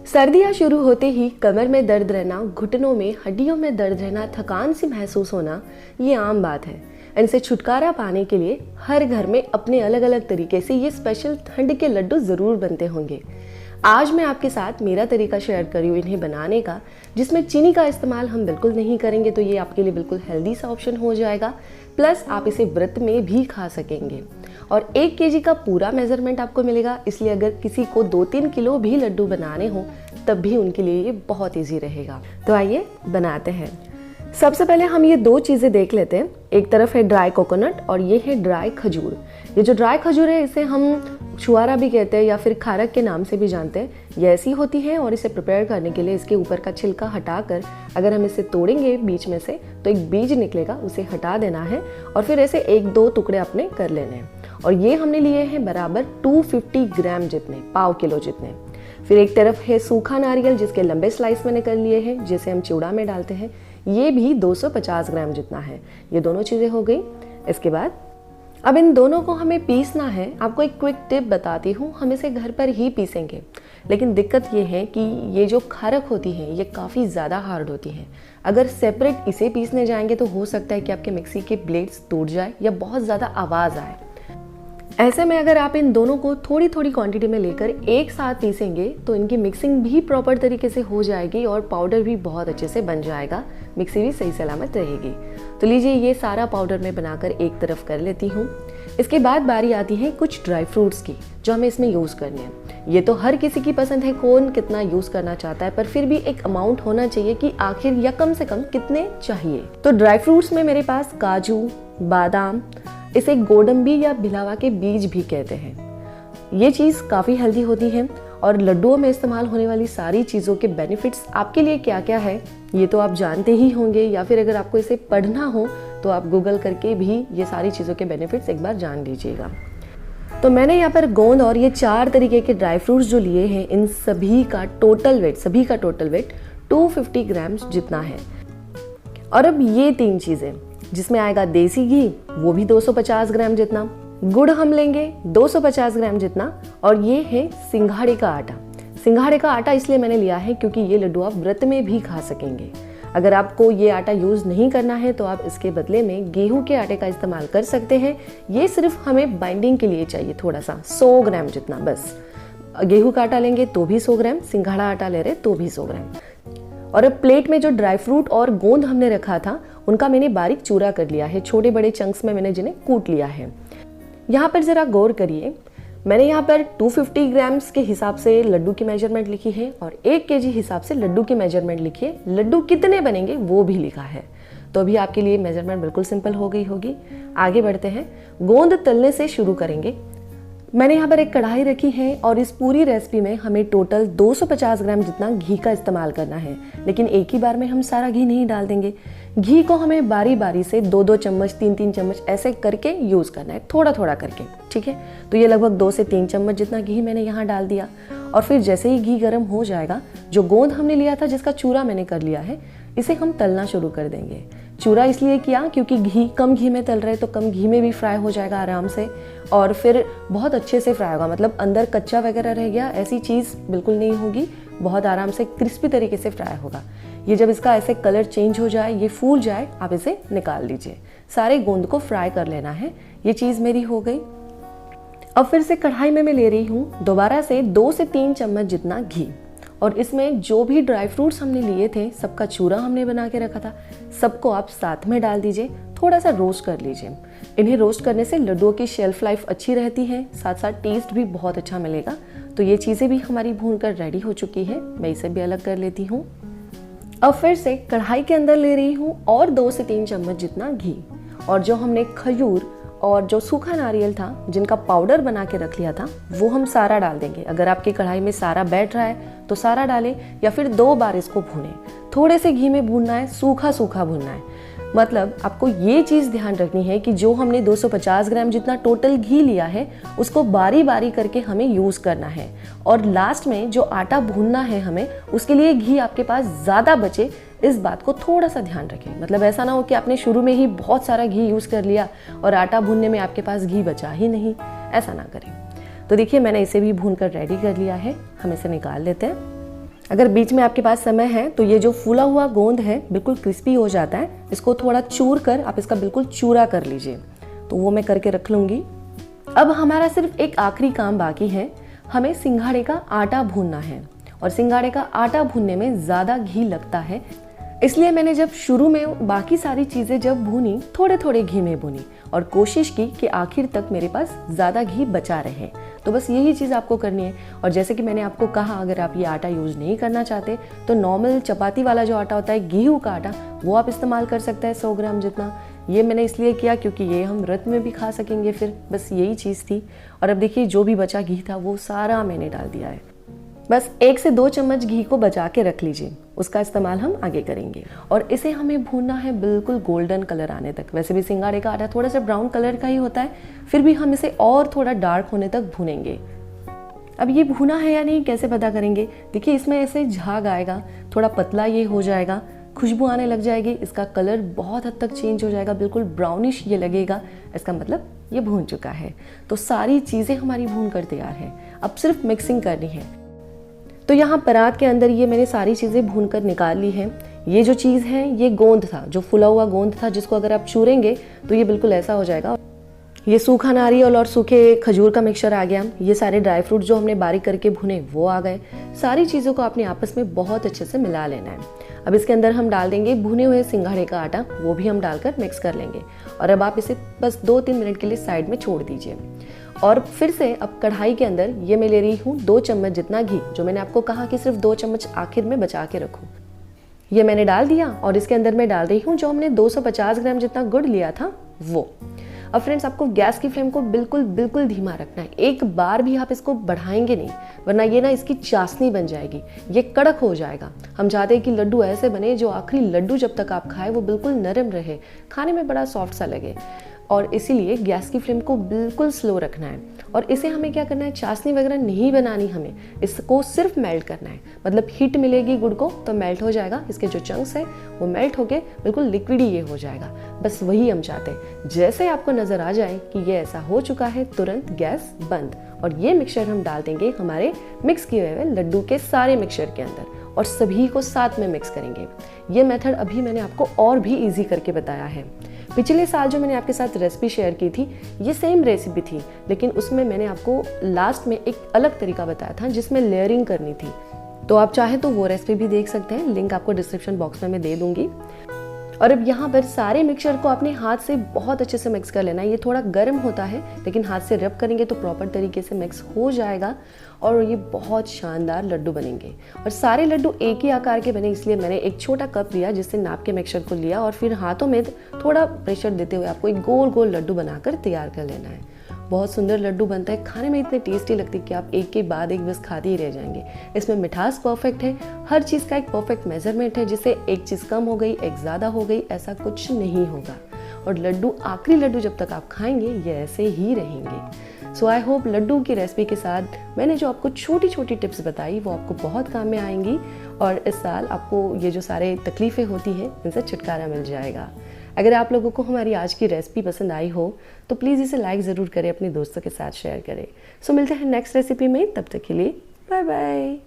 सर्दियाँ शुरू होते ही कमर में दर्द रहना, घुटनों में, हड्डियों में दर्द रहना, थकान सी महसूस होना, ये आम बात है। इनसे छुटकारा पाने के लिए हर घर में अपने अलग अलग तरीके से ये स्पेशल ठंड के लड्डू ज़रूर बनते होंगे। आज मैं आपके साथ मेरा तरीका शेयर कर रही हूँ इन्हें बनाने का, जिसमें चीनी का इस्तेमाल हम बिल्कुल नहीं करेंगे, तो ये आपके लिए बिल्कुल हेल्दी सा ऑप्शन हो जाएगा। प्लस आप इसे व्रत में भी खा सकेंगे और 1 केजी का पूरा मेजरमेंट आपको मिलेगा। इसलिए अगर किसी को 2-3 किलो भी लड्डू बनाने हो तब भी उनके लिए ये बहुत ईजी रहेगा। तो आइए बनाते हैं। सबसे पहले हम ये 2 चीज़ें देख लेते हैं। एक तरफ है ड्राई कोकोनट और ये है ड्राई खजूर। ये जो ड्राई खजूर है इसे हम छुआरा भी कहते हैं या फिर खारक के नाम से भी जानते हैं। ये ऐसी होती है और इसे प्रिपेयर करने के लिए इसके ऊपर का छिलका हटाकर अगर हम इसे तोड़ेंगे बीच में से तो एक बीज निकलेगा, उसे हटा देना है और फिर ऐसे 1-2 टुकड़े अपने कर लेने हैं। और ये हमने लिए हैं बराबर 250 ग्राम जितने, पाव किलो जितने। फिर एक तरफ है सूखा नारियल जिसके लंबे स्लाइस मैंने कर लिए हैं, जिसे हम चिवड़ा में डालते हैं। ये भी 250 ग्राम जितना है। ये दोनों चीज़ें हो गई। इसके बाद अब इन दोनों को हमें पीसना है। आपको एक क्विक टिप बताती हूँ, हम इसे घर पर ही पीसेंगे, लेकिन दिक्कत ये है कि ये जो खारक होती है ये काफ़ी ज़्यादा हार्ड होती है। अगर सेपरेट इसे पीसने जाएंगे तो हो सकता है कि आपके मिक्सी के ब्लेड्स टूट जाए या बहुत ज़्यादा आवाज़ आए। ऐसे में अगर आप इन दोनों को थोड़ी थोड़ी क्वांटिटी में लेकर एक साथ पीसेंगे तो इनकी मिक्सिंग भी प्रॉपर तरीके से हो जाएगी और पाउडर भी बहुत अच्छे से बन जाएगा, मिक्सी भी सही सलामत रहेगी। तो लीजिए, ये सारा पाउडर मैं बनाकर एक तरफ कर लेती हूँ। इसके बाद बारी आती है कुछ ड्राई फ्रूट्स की, जो हमें इसमें यूज़ करने हैं। ये तो हर किसी की पसंद है, कौन कितना यूज़ करना चाहता है, पर फिर भी एक अमाउंट होना चाहिए कि आखिर या कम से कम कितने चाहिए। तो ड्राई फ्रूट्स में मेरे पास काजू, बादाम, इसे गोडम्बी या भिलावा के बीज भी कहते हैं। ये चीज़ काफ़ी हेल्दी होती है और लड्डुओं में इस्तेमाल होने वाली सारी चीज़ों के बेनिफिट्स आपके लिए क्या क्या है ये तो आप जानते ही होंगे, या फिर अगर आपको इसे पढ़ना हो तो आप गूगल करके भी ये सारी चीज़ों के बेनिफिट्स एक बार जान लीजिएगा। तो मैंने यहाँ पर गोंद और ये 4 तरीके के ड्राई फ्रूट्स जो लिए हैं, इन सभी का टोटल वेट 250 ग्राम्स जितना है। और अब ये 3 चीज़ें, जिसमें आएगा देसी घी, वो भी 250 ग्राम जितना, गुड़ हम लेंगे 250 ग्राम जितना, और ये है सिंघाड़े का आटा। सिंघाड़े का आटा इसलिए मैंने लिया है क्योंकि ये लड्डू आप व्रत में भी खा सकेंगे। अगर आपको ये आटा यूज़ नहीं करना है तो आप इसके बदले में गेहूं के आटे का इस्तेमाल कर सकते हैं। ये सिर्फ हमें बाइंडिंग के लिए चाहिए थोड़ा सा, 100 ग्राम जितना बस। गेहूं का आटा लेंगे तो भी 100 ग्राम, सिंघाड़ा आटा ले रहे तो भी 100 ग्राम। और अब प्लेट में जो ड्राई फ्रूट और गोंद हमने रखा था उनका मैंने बारीक चूरा कर लिया है, छोटे बड़े चंक्स में मैंने जिन्हें कूट लिया है। यहाँ पर ज़रा गौर करिए, मैंने यहाँ पर 250 ग्राम्स के हिसाब से लड्डू की मेजरमेंट लिखी है और 1 केजी हिसाब से लड्डू की मेजरमेंट लिखी है। लड्डू कितने बनेंगे वो भी लिखा है। तो अभी आपके लिए मेजरमेंट बिल्कुल सिंपल हो गई होगी। आगे बढ़ते हैं, गोंद तलने से शुरू करेंगे। मैंने यहाँ पर एक कढ़ाई रखी है और इस पूरी रेसिपी में हमें टोटल 250 ग्राम जितना घी का इस्तेमाल करना है, लेकिन एक ही बार में हम सारा घी नहीं डाल देंगे। घी को हमें बारी बारी से 2-2 चम्मच, 3-3 चम्मच ऐसे करके यूज़ करना है, थोड़ा थोड़ा करके, ठीक है। तो ये लगभग 2 से 3 चम्मच जितना घी मैंने यहाँ डाल दिया। और फिर जैसे ही घी गर्म हो जाएगा, जो गोंद हमने लिया था जिसका चूरा मैंने कर लिया है, इसे हम तलना शुरू कर देंगे। चूरा इसलिए किया क्योंकि कम घी में तल रहे तो कम घी में भी फ्राई हो जाएगा आराम से और फिर बहुत अच्छे से फ्राई होगा। मतलब अंदर कच्चा वगैरह रह गया ऐसी चीज़ बिल्कुल नहीं होगी, बहुत आराम से क्रिस्पी तरीके से फ्राई होगा। ये जब इसका ऐसे कलर चेंज हो जाए, ये फूल जाए, आप इसे निकाल लीजिए। सारे गोंद को फ्राई कर लेना है। ये चीज़ मेरी हो गई। अब फिर से कढ़ाई में मैं ले रही हूँ दोबारा से 2 से 3 चम्मच जितना घी और इसमें जो भी ड्राई फ्रूट्स हमने लिए थे, सबका चूरा हमने बना के रखा था, सबको आप साथ में डाल दीजिए। थोड़ा सा रोस्ट कर लीजिए। इन्हें रोस्ट करने से लड्डुओं की शेल्फ लाइफ अच्छी रहती है, साथ साथ टेस्ट भी बहुत अच्छा मिलेगा। तो ये चीज़ें भी हमारी भून कर रेडी हो चुकी है। मैं इसे भी अलग कर लेती हूँ। अब फिर से कढ़ाई के अंदर ले रही हूँ और 2 से 3 चम्मच जितना घी और जो हमने खजूर और जो सूखा नारियल था जिनका पाउडर बना के रख लिया था वो हम सारा डाल देंगे। अगर आपकी कढ़ाई में सारा बैठ रहा है तो सारा डालें या फिर 2 बार इसको भूनें। थोड़े से घी में भूनना है, सूखा सूखा भूनना है। मतलब आपको ये चीज़ ध्यान रखनी है कि जो हमने 250 ग्राम जितना टोटल घी लिया है उसको बारी बारी करके हमें यूज़ करना है और लास्ट में जो आटा भूनना है हमें, उसके लिए घी आपके पास ज़्यादा बचे, इस बात को थोड़ा सा ध्यान रखें। मतलब ऐसा ना हो कि आपने शुरू में ही बहुत सारा घी यूज़ कर लिया और आटा भूनने में आपके पास घी बचा ही नहीं, ऐसा ना करें। तो देखिए मैंने इसे भी भून कर रेडी कर लिया है। हम इसे निकाल लेते हैं। अगर बीच में आपके पास समय है तो ये जो फूला हुआ गोंद है बिल्कुल क्रिस्पी हो जाता है, इसको थोड़ा चूर कर आप इसका बिल्कुल चूरा कर लीजिए। तो वो मैं करके रख लूँगी। अब हमारा सिर्फ एक आखिरी काम बाकी है, हमें सिंघाड़े का आटा भूनना है। और सिंघाड़े का आटा भूनने में ज़्यादा घी लगता है, इसलिए मैंने जब शुरू में बाकी सारी चीज़ें जब भूनी थोड़े थोड़े घी में भूनी और कोशिश की कि आखिर तक मेरे पास ज़्यादा घी बचा रहे। तो बस यही चीज़ आपको करनी है। और जैसे कि मैंने आपको कहा, अगर आप ये आटा यूज़ नहीं करना चाहते तो नॉर्मल चपाती वाला जो आटा होता है, गेहूं का आटा, वो आप इस्तेमाल कर सकते हैं 100 ग्राम जितना। ये मैंने इसलिए किया क्योंकि ये हम व्रत में भी खा सकेंगे फिर, बस यही चीज़ थी। और अब देखिए जो भी बचा घी था वो सारा मैंने डाल दिया है। बस 1 से 2 चम्मच घी को बचा के रख लीजिए, उसका इस्तेमाल हम आगे करेंगे। और इसे हमें भूनना है बिल्कुल गोल्डन कलर आने तक। वैसे भी सिंघाड़े का आटा थोड़ा सा ब्राउन कलर का ही होता है, फिर भी हम इसे और थोड़ा डार्क होने तक भूनेंगे। अब ये भुना है या नहीं कैसे पता करेंगे? देखिए इसमें ऐसे झाग आएगा, थोड़ा पतला ये हो जाएगा, खुशबू आने लग जाएगी, इसका कलर बहुत हद तक चेंज हो जाएगा, बिल्कुल ब्राउनिश ये लगेगा। इसका मतलब ये भून चुका है। तो सारी चीज़ें हमारी भून कर तैयार है, अब सिर्फ मिक्सिंग करनी है। तो यहाँ परात के अंदर ये मैंने सारी चीज़ें भून कर निकाल ली हैं। ये जो चीज़ है ये गोंद था, जो फुला हुआ गोंद था, जिसको अगर आप चूरेंगे तो ये बिल्कुल ऐसा हो जाएगा। ये सूखा नारियल और सूखे खजूर का मिक्सचर आ गया। ये सारे ड्राई फ्रूट जो हमने बारीक करके भुने वो आ गए। सारी चीज़ों को अपने आपस में बहुत अच्छे से मिला लेना है। अब इसके अंदर हम डाल देंगे भुने हुए सिंघाड़े का आटा, वो भी हम डालकर मिक्स कर लेंगे। और अब आप इसे बस 2-3 मिनट के लिए साइड में छोड़ दीजिए। और फिर से अब कढ़ाई के अंदर ये मैं ले रही हूँ 2 चम्मच जितना घी, जो मैंने आपको कहा कि सिर्फ 2 चम्मच आखिर में बचा के रखूँ। ये मैंने डाल दिया और इसके अंदर मैं डाल रही हूँ जो हमने 250 ग्राम जितना गुड़ लिया था वो। अब फ्रेंड्स आपको गैस की फ्लेम को बिल्कुल धीमा रखना है। एक बार भी आप इसको बढ़ाएंगे नहीं, वरना ये ना इसकी चाशनी बन जाएगी, ये कड़क हो जाएगा। हम चाहते हैं कि लड्डू ऐसे बने जो आखिरी लड्डू जब तक आप खाएं वो बिल्कुल नरम रहे, खाने में बड़ा सॉफ्ट सा लगे। और इसीलिए गैस की फ्लेम को बिल्कुल स्लो रखना है। और इसे हमें क्या करना है, चाशनी वगैरह नहीं बनानी, हमें इसको सिर्फ मेल्ट करना है। मतलब हीट मिलेगी गुड़ को तो मेल्ट हो जाएगा, इसके जो चंक्स है वो मेल्ट होके बिल्कुल लिक्विडी ये हो जाएगा। बस वही हम चाहते हैं। जैसे आपको नजर आ जाए कि ये ऐसा हो चुका है, तुरंत गैस बंद। और ये मिक्सचर हम डाल देंगे हमारे मिक्स किए हुए लड्डू के सारे मिक्सचर के अंदर और सभी को साथ में मिक्स करेंगे। ये मेथड अभी मैंने आपको और भी ईजी करके बताया है। पिछले साल जो मैंने आपके साथ रेसिपी शेयर की थी, ये सेम रेसिपी थी, लेकिन उसमें मैंने आपको लास्ट में एक अलग तरीका बताया था जिसमें लेयरिंग करनी थी। तो आप चाहे तो वो रेसिपी भी देख सकते हैं, लिंक आपको डिस्क्रिप्शन बॉक्स में मैं दे दूंगी। और अब यहाँ पर सारे मिक्सचर को अपने हाथ से बहुत अच्छे से मिक्स कर लेना है। ये थोड़ा गर्म होता है, लेकिन हाथ से रब करेंगे तो प्रॉपर तरीके से मिक्स हो जाएगा और ये बहुत शानदार लड्डू बनेंगे। और सारे लड्डू एक ही आकार के बने, इसलिए मैंने एक छोटा कप लिया जिससे नाप के मिक्सचर को लिया और फिर हाथों में थोड़ा प्रेशर देते हुए आपको एक गोल गोल लड्डू बनाकर तैयार कर लेना है। बहुत सुंदर लड्डू बनता है, खाने में इतने टेस्टी लगती है कि आप एक के बाद एक बस खाते ही रह जाएंगे। इसमें मिठास परफेक्ट है, हर चीज़ का एक परफेक्ट मेजरमेंट है, जिससे एक चीज़ कम हो गई एक ज़्यादा हो गई ऐसा कुछ नहीं होगा। और लड्डू आखिरी लड्डू जब तक आप खाएंगे ये ऐसे ही रहेंगे। सो आई होप लड्डू की रेसिपी के साथ मैंने जो आपको छोटी छोटी टिप्स बताई वो आपको बहुत काम में आएंगी और इस साल आपको ये जो सारे तकलीफ़ें होती हैं इनसे छुटकारा मिल जाएगा। अगर आप लोगों को हमारी आज की रेसिपी पसंद आई हो तो प्लीज़ इसे लाइक ज़रूर करें, अपने दोस्तों के साथ शेयर करें। सो मिलते हैं नेक्स्ट रेसिपी में, तब तक के लिए बाय बाय।